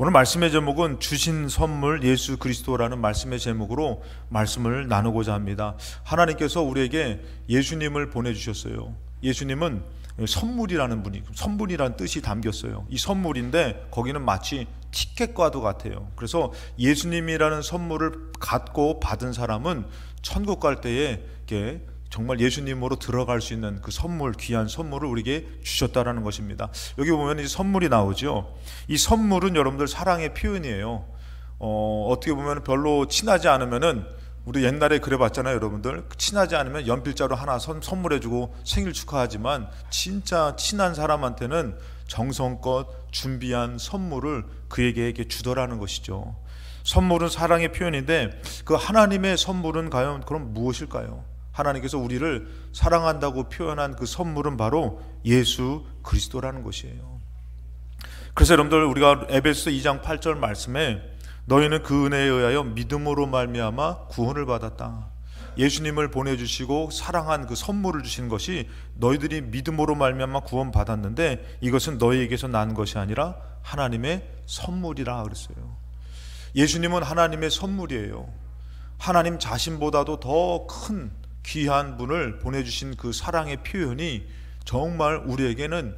오늘 말씀의 제목은 주신 선물 예수 그리스도라는 말씀의 제목으로 말씀을 나누고자 합니다. 하나님께서 우리에게 예수님을 보내주셨어요. 예수님은 선물이라는 분이, 선물이라는 뜻이 담겼어요. 이 선물인데 거기는 마치 티켓과도 같아요. 그래서 예수님이라는 선물을 갖고 받은 사람은 천국 갈 때에 이렇게 정말 예수님으로 들어갈 수 있는 그 선물, 귀한 선물을 우리에게 주셨다라는 것입니다. 여기 보면 이제 선물이 나오죠. 이 선물은 여러분들 사랑의 표현이에요. 어떻게 보면 별로 친하지 않으면은, 우리 옛날에 그래봤잖아요, 여러분들. 친하지 않으면 연필자로 하나 선물해주고 생일 축하하지만, 진짜 친한 사람한테는 정성껏 준비한 선물을 그에게 주더라는 것이죠. 선물은 사랑의 표현인데, 그 하나님의 선물은 과연 그럼 무엇일까요? 하나님께서 우리를 사랑한다고 표현한 그 선물은 바로 예수 그리스도라는 것이에요. 그래서 여러분들, 우리가 에베소 2장 8절 말씀에 너희는 그 은혜에 의하여 믿음으로 말미암아 구원을 받았다. 예수님을 보내주시고 사랑한 그 선물을 주신 것이 너희들이 믿음으로 말미암아 구원 받았는데, 이것은 너희에게서 난 것이 아니라 하나님의 선물이라 그랬어요. 예수님은 하나님의 선물이에요. 하나님 자신보다도 더 큰 귀한 분을 보내주신 그 사랑의 표현이 정말 우리에게는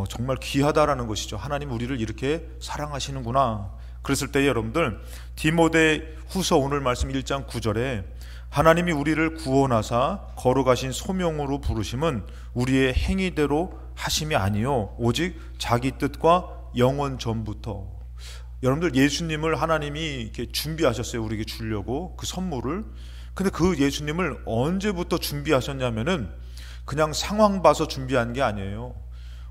정말 귀하다라는 것이죠. 하나님 우리를 이렇게 사랑하시는구나. 그랬을 때 여러분들, 디모데후서 오늘 말씀 1장 9절에 하나님이 우리를 구원하사 거룩하신 소명으로 부르심은 우리의 행위대로 하심이 아니요 오직 자기 뜻과 영원 전부터. 여러분들, 예수님을 하나님이 이렇게 준비하셨어요. 우리에게 주려고 그 선물을. 근데 그 예수님을 언제부터 준비하셨냐면은 그냥 상황 봐서 준비한 게 아니에요.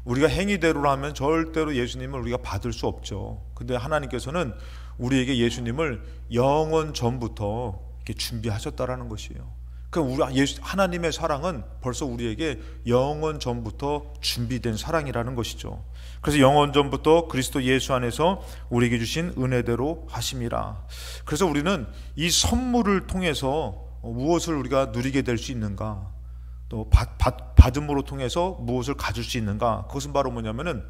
우리가 행위대로 하면 절대로 예수님을 우리가 받을 수 없죠. 근데 하나님께서는 우리에게 예수님을 영원 전부터 이렇게 준비하셨다라는 것이에요. 그러니까 하나님의 사랑은 벌써 우리에게 영원 전부터 준비된 사랑이라는 것이죠. 그래서 영원 전부터 그리스도 예수 안에서 우리에게 주신 은혜대로 하심이라. 그래서 우리는 이 선물을 통해서 무엇을 우리가 누리게 될 수 있는가, 또 받음으로 통해서 무엇을 가질 수 있는가. 그것은 바로 뭐냐면은,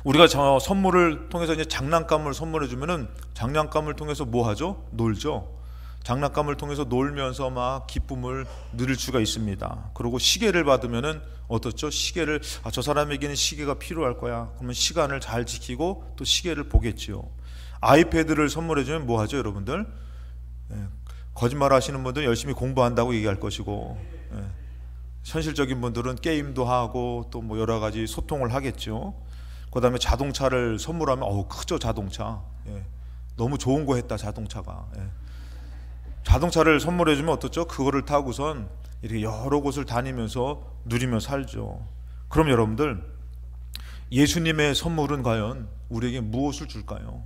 우리가 저 선물을 통해서 이제 장난감을 선물해 주면은 장난감을 통해서 뭐 하죠? 놀죠. 장난감을 통해서 놀면서 막 기쁨을 누릴 수가 있습니다. 그리고 시계를 받으면은 어떻죠? 시계를, 저 사람에게는 시계가 필요할 거야. 그러면 시간을 잘 지키고 또 시계를 보겠지요. 아이패드를 선물해 주면 뭐 하죠, 여러분들? 거짓말 하시는 분들은 열심히 공부한다고 얘기할 것이고, 현실적인 분들은 게임도 하고 또 뭐 여러 가지 소통을 하겠죠. 그 다음에 자동차를 선물하면 크죠, 자동차. 너무 좋은 거 했다, 자동차가. 자동차를 선물해주면 어떻죠? 그거를 타고선 이렇게 여러 곳을 다니면서 누리며 살죠. 그럼 여러분들, 예수님의 선물은 과연 우리에게 무엇을 줄까요?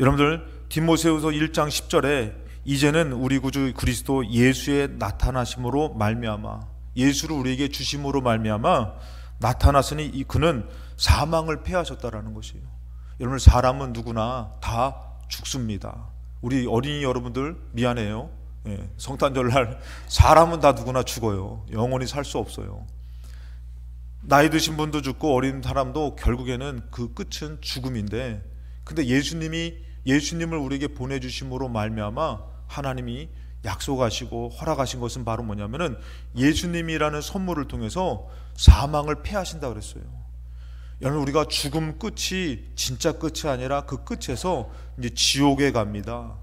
여러분들, 디모데후서 1장 10절에 이제는 우리 구주 그리스도 예수의 나타나심으로 말미암아, 예수를 우리에게 주심으로 말미암아 나타났으니 그는 사망을 패하셨다라는 것이에요. 여러분, 사람은 누구나 다 죽습니다. 우리 어린이 여러분들 미안해요. 성탄절날 사람은 다 누구나 죽어요. 영원히 살 수 없어요. 나이 드신 분도 죽고 어린 사람도 결국에는 그 끝은 죽음인데, 근데 예수님을 우리에게 보내주심으로 말미암아 하나님이 약속하시고 허락하신 것은 바로 뭐냐면은 예수님이라는 선물을 통해서 사망을 패하신다 그랬어요. 여러분, 우리가 죽음 끝이 진짜 끝이 아니라 그 끝에서 이제 지옥에 갑니다.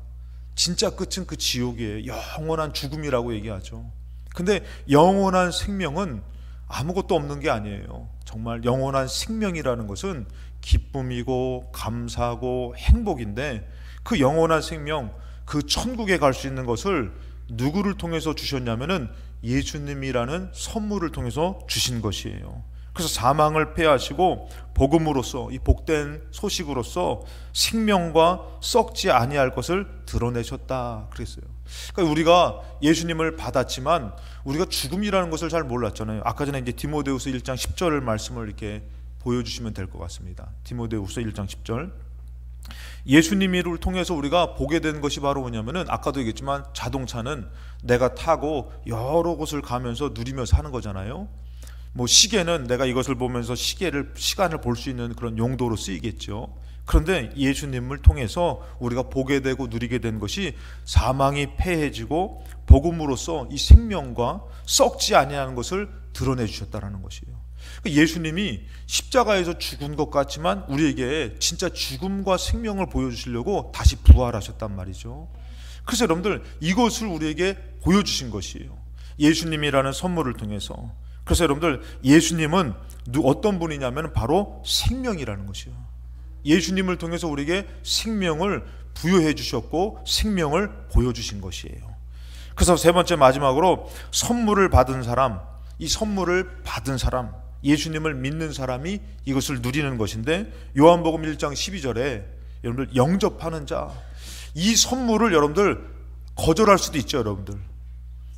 진짜 끝은 그 지옥이에요. 영원한 죽음이라고 얘기하죠. 근데 영원한 생명은 아무것도 없는 게 아니에요. 정말 영원한 생명이라는 것은 기쁨이고 감사하고 행복인데, 그 영원한 생명, 그 천국에 갈 수 있는 것을 누구를 통해서 주셨냐면은 예수님이라는 선물을 통해서 주신 것이에요. 그래서 사망을 패하시고 복음으로써, 이 복된 소식으로써 생명과 썩지 아니할 것을 드러내셨다 그랬어요. 그러니까 우리가 예수님을 받았지만 우리가 죽음이라는 것을 잘 몰랐잖아요. 아까 전에 이제 디모데후서 1장 10절 말씀을 이렇게 보여주시면 될 것 같습니다. 디모데후서 1장 10절. 예수님을 통해서 우리가 보게 된 것이 바로 뭐냐면은, 아까도 얘기했지만 자동차는 내가 타고 여러 곳을 가면서 누리며 사는 거잖아요. 뭐 시계는 내가 이것을 보면서 시간을 볼 수 있는 그런 용도로 쓰이겠죠. 그런데 예수님을 통해서 우리가 보게 되고 누리게 된 것이 사망이 패해지고 복음으로써 이 생명과 썩지 아니하는 것을 드러내 주셨다는 것이에요. 예수님이 십자가에서 죽은 것 같지만 우리에게 진짜 죽음과 생명을 보여주시려고 다시 부활하셨단 말이죠. 그래서 여러분들 이것을 우리에게 보여주신 것이에요. 예수님이라는 선물을 통해서. 그래서 여러분들 예수님은 어떤 분이냐면 바로 생명이라는 것이에요. 예수님을 통해서 우리에게 생명을 부여해 주셨고 생명을 보여주신 것이에요. 그래서 세 번째 마지막으로 선물을 받은 사람, 이 선물을 받은 사람, 예수님을 믿는 사람이 이것을 누리는 것인데 요한복음 1장 12절에 여러분들 영접하는 자, 이 선물을 여러분들 거절할 수도 있죠. 여러분들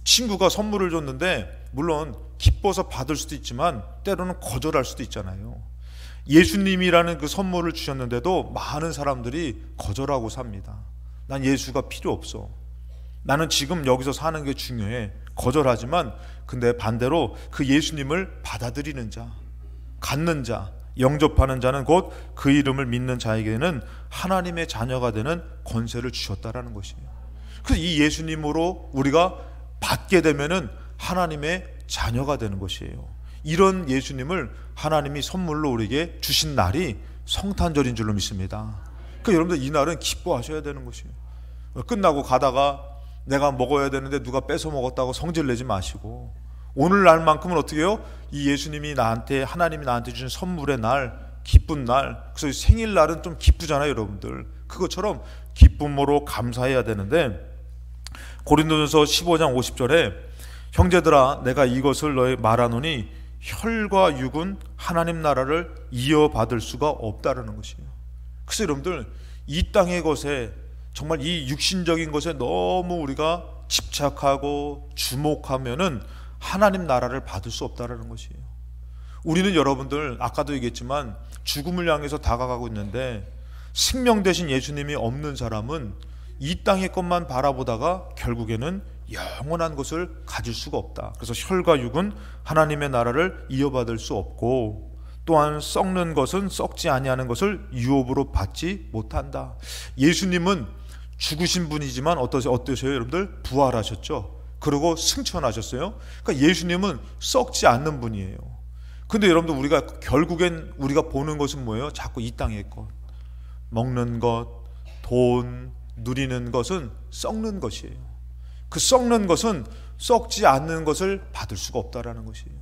친구가 선물을 줬는데 물론 기뻐서 받을 수도 있지만 때로는 거절할 수도 있잖아요. 예수님이라는 그 선물을 주셨는데도 많은 사람들이 거절하고 삽니다. 난 예수가 필요 없어. 나는 지금 여기서 사는 게 중요해. 거절하지만 근데 반대로 그 예수님을 받아들이는 자, 갖는 자, 영접하는 자는 곧 그 이름을 믿는 자에게는 하나님의 자녀가 되는 권세를 주셨다라는 것이에요. 그래서 이 예수님으로 우리가 받게 되면은 하나님의 자녀가 되는 것이에요. 이런 예수님을 하나님이 선물로 우리에게 주신 날이 성탄절인 줄로 믿습니다. 그러니까 여러분들 이 날은 기뻐하셔야 되는 것이에요. 끝나고 가다가 내가 먹어야 되는데 누가 뺏어 먹었다고 성질 내지 마시고 오늘날만큼은 어떻게 해요? 이 예수님이 나한테, 하나님이 나한테 주신 선물의 날, 기쁜 날, 그래서 생일날은 좀 기쁘잖아요 여러분들. 그것처럼 기쁨으로 감사해야 되는데 고린도전서 15장 50절에 형제들아 내가 이것을 너희 말하노니 혈과 육은 하나님 나라를 이어받을 수가 없다라는 것이에요. 그래서 여러분들 이 땅의 것에 정말 이 육신적인 것에 너무 우리가 집착하고 주목하면은 하나님 나라를 받을 수 없다라는 것이에요. 우리는 여러분들 아까도 얘기했지만 죽음을 향해서 다가가고 있는데 생명 대신 예수님이 없는 사람은 이 땅의 것만 바라보다가 결국에는 영원한 것을 가질 수가 없다. 그래서 혈과 육은 하나님의 나라를 이어받을 수 없고 또한 썩는 것은 썩지 아니하는 것을 유업으로 받지 못한다. 예수님은 죽으신 분이지만 어떠세요 여러분들? 부활하셨죠. 그리고 승천하셨어요. 그러니까 예수님은 썩지 않는 분이에요. 근데 여러분들 우리가 결국엔 우리가 보는 것은 뭐예요? 자꾸 이 땅의 것, 먹는 것, 돈, 누리는 것은 썩는 것이에요. 그 썩는 것은 썩지 않는 것을 받을 수가 없다라는 것이에요.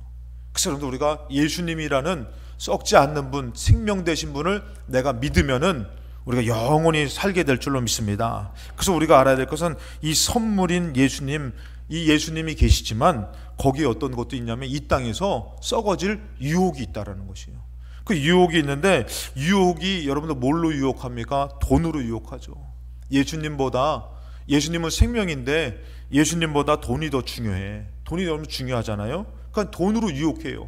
그래서 여러분들 우리가 예수님이라는 썩지 않는 분, 생명 되신 분을 내가 믿으면은 우리가 영원히 살게 될 줄로 믿습니다. 그래서 우리가 알아야 될 것은 이 선물인 예수님, 이 예수님이 계시지만 거기에 어떤 것도 있냐면 이 땅에서 썩어질 유혹이 있다라는 것이에요. 그 유혹이 있는데 유혹이 여러분들 뭘로 유혹합니까? 돈으로 유혹하죠. 예수님은 생명인데 예수님보다 돈이 더 중요해. 돈이 너무 중요하잖아요. 그러니까 돈으로 유혹해요.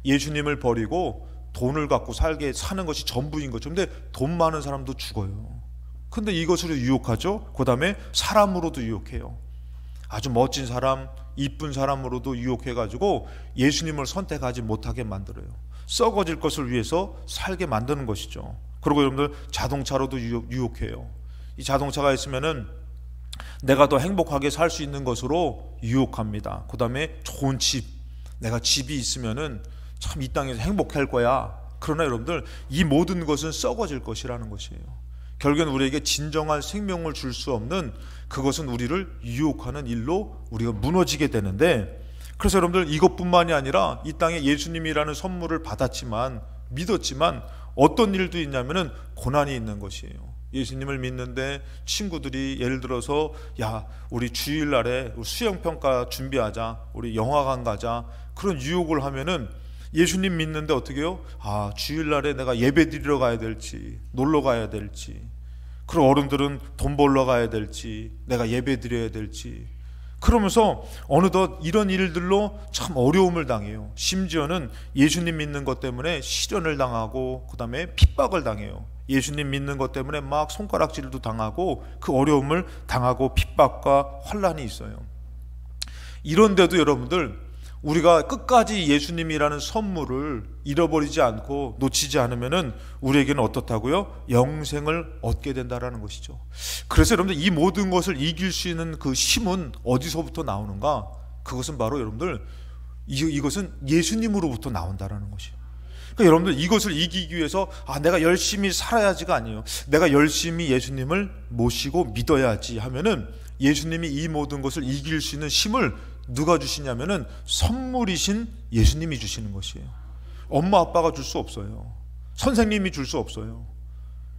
예수님을 버리고 돈을 갖고 사는 것이 전부인 거죠. 근데 돈 많은 사람도 죽어요. 근데 이것으로 유혹하죠. 그 다음에 사람으로도 유혹해요. 아주 멋진 사람, 이쁜 사람으로도 유혹해가지고 예수님을 선택하지 못하게 만들어요. 썩어질 것을 위해서 살게 만드는 것이죠. 그리고 여러분들 자동차로도 유혹해요. 이 자동차가 있으면은 내가 더 행복하게 살 수 있는 것으로 유혹합니다. 그 다음에 좋은 집, 내가 집이 있으면은 참 이 땅에서 행복할 거야. 그러나 여러분들 이 모든 것은 썩어질 것이라는 것이에요. 결국엔 우리에게 진정한 생명을 줄 수 없는 그것은 우리를 유혹하는 일로 우리가 무너지게 되는데, 그래서 여러분들 이것뿐만이 아니라 이 땅에 예수님이라는 선물을 받았지만 믿었지만 어떤 일도 있냐면은 고난이 있는 것이에요. 예수님을 믿는데 친구들이 예를 들어서 야 우리 주일날에 수영평가 준비하자, 우리 영화관 가자, 그런 유혹을 하면은 예수님 믿는데 어떻게 해요? 아 주일날에 내가 예배 드리러 가야 될지 놀러 가야 될지, 그리고 어른들은 돈 벌러 가야 될지 내가 예배 드려야 될지, 그러면서 어느덧 이런 일들로 참 어려움을 당해요. 심지어는 예수님 믿는 것 때문에 시련을 당하고 그 다음에 핍박을 당해요. 예수님 믿는 것 때문에 막 손가락질도 당하고 그 어려움을 당하고 핍박과 환난이 있어요. 이런데도 여러분들 우리가 끝까지 예수님이라는 선물을 잃어버리지 않고 놓치지 않으면은 우리에게는 어떻다고요? 영생을 얻게 된다라는 것이죠. 그래서 여러분들 이 모든 것을 이길 수 있는 그 힘은 어디서부터 나오는가? 그것은 바로 여러분들 이것은 예수님으로부터 나온다라는 것이에요. 그러니까 여러분들 이것을 이기기 위해서 내가 열심히 살아야지가 아니에요. 내가 열심히 예수님을 모시고 믿어야지 하면은 예수님이 이 모든 것을 이길 수 있는 힘을 누가 주시냐면은 선물이신 예수님이 주시는 것이에요. 엄마 아빠가 줄 수 없어요. 선생님이 줄 수 없어요.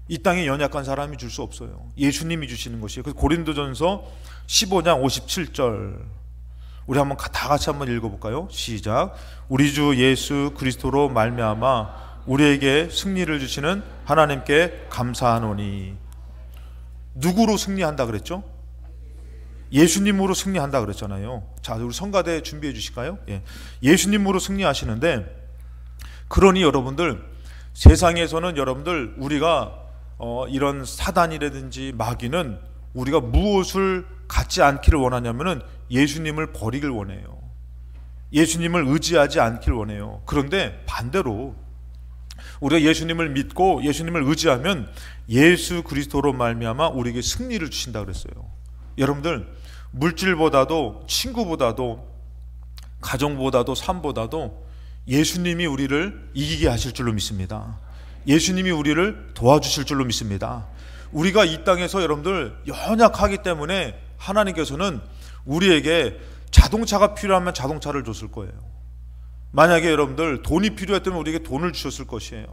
이 땅에 연약한 사람이 줄 수 없어요. 예수님이 주시는 것이에요. 그래서 고린도전서 15장 57절 우리 한번 다 같이 한번 읽어볼까요? 시작. 우리 주 예수 그리스도로 말미암아 우리에게 승리를 주시는 하나님께 감사하노니. 누구로 승리한다 그랬죠? 예수님으로 승리한다 그랬잖아요. 자, 우리 성가대 준비해 주실까요? 예수님으로 승리하시는데, 그러니 여러분들 세상에서는 여러분들 우리가 이런 사단이라든지 마귀는 우리가 무엇을 갖지 않기를 원하냐면은 예수님을 버리길 원해요. 예수님을 의지하지 않기를 원해요. 그런데 반대로 우리가 예수님을 믿고 예수님을 의지하면 예수 그리스도로 말미암아 우리에게 승리를 주신다 그랬어요. 여러분들 물질보다도 친구보다도 가정보다도 삶보다도 예수님이 우리를 이기게 하실 줄로 믿습니다. 예수님이 우리를 도와주실 줄로 믿습니다. 우리가 이 땅에서 여러분들 연약하기 때문에 하나님께서는 우리에게 자동차가 필요하면 자동차를 줬을 거예요. 만약에 여러분들 돈이 필요했다면 우리에게 돈을 주셨을 것이에요.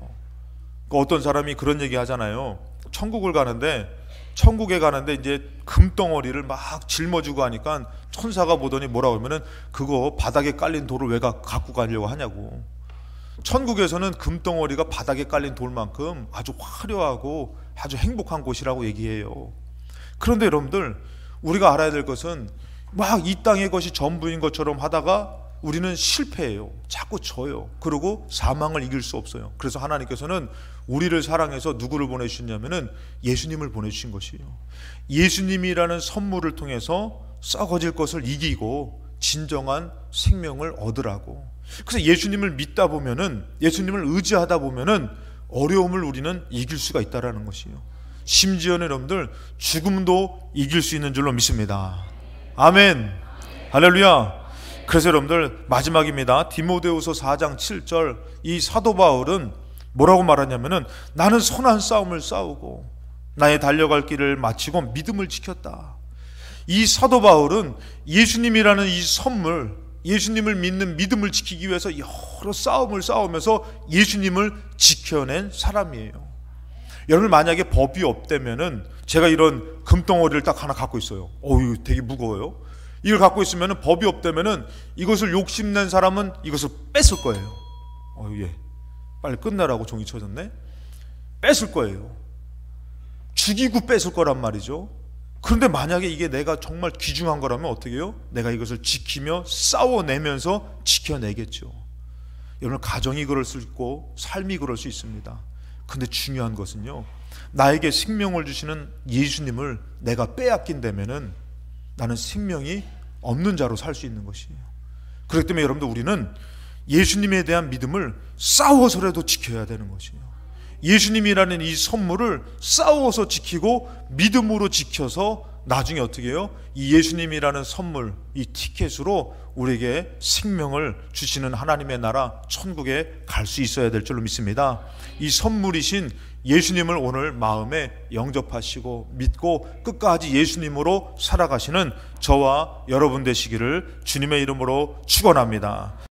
어떤 사람이 그런 얘기 하잖아요. 천국에 가는데 이제 금덩어리를 막 짊어지고 하니까 천사가 보더니 뭐라고 하면은 그거 바닥에 깔린 돌을 왜 갖고 가려고 하냐고. 천국에서는 금덩어리가 바닥에 깔린 돌만큼 아주 화려하고 아주 행복한 곳이라고 얘기해요. 그런데 여러분들 우리가 알아야 될 것은 막 이 땅의 것이 전부인 것처럼 하다가 우리는 실패해요. 자꾸 져요. 그리고 사망을 이길 수 없어요. 그래서 하나님께서는 우리를 사랑해서 누구를 보내주셨냐면은 예수님을 보내주신 것이에요. 예수님이라는 선물을 통해서 썩어질 것을 이기고 진정한 생명을 얻으라고. 그래서 예수님을 믿다 보면은, 예수님을 의지하다 보면은 어려움을 우리는 이길 수가 있다라는 것이에요. 심지어는 여러분들 죽음도 이길 수 있는 줄로 믿습니다. 아멘. 할렐루야. 그래서 여러분들 마지막입니다. 디모데후서 4장 7절 이 사도 바울은 뭐라고 말하냐면은 나는 선한 싸움을 싸우고 나의 달려갈 길을 마치고 믿음을 지켰다. 이 사도 바울은 예수님이라는 이 선물, 예수님을 믿는 믿음을 지키기 위해서 여러 싸움을 싸우면서 예수님을 지켜낸 사람이에요. 여러분 만약에 법이 없다면은 제가 이런 금덩어리를 딱 하나 갖고 있어요. 이거 되게 무거워요. 이걸 갖고 있으면 법이 없다면은 이것을 욕심낸 사람은 이것을 뺐을 거예요. 빨리 끝내라고 종이 쳐졌네. 뺐을 거예요. 죽이고 뺐을 거란 말이죠. 그런데 만약에 이게 내가 정말 귀중한 거라면 어떻게 해요? 내가 이것을 지키며 싸워내면서 지켜내겠죠. 여러분 가정이 그럴 수 있고 삶이 그럴 수 있습니다. 근데 중요한 것은요, 나에게 생명을 주시는 예수님을 내가 빼앗긴다면은 나는 생명이 없는 자로 살 수 있는 것이에요. 그렇기 때문에 여러분들 우리는 예수님에 대한 믿음을 싸워서라도 지켜야 되는 것이에요. 예수님이라는 이 선물을 싸워서 지키고 믿음으로 지켜서 나중에 어떻게 해요? 이 예수님이라는 선물, 이 티켓으로 우리에게 생명을 주시는 하나님의 나라 천국에 갈 수 있어야 될 줄로 믿습니다. 이 선물이신 예수님을 오늘 마음에 영접하시고 믿고 끝까지 예수님으로 살아가시는 저와 여러분 되시기를 주님의 이름으로 축원합니다.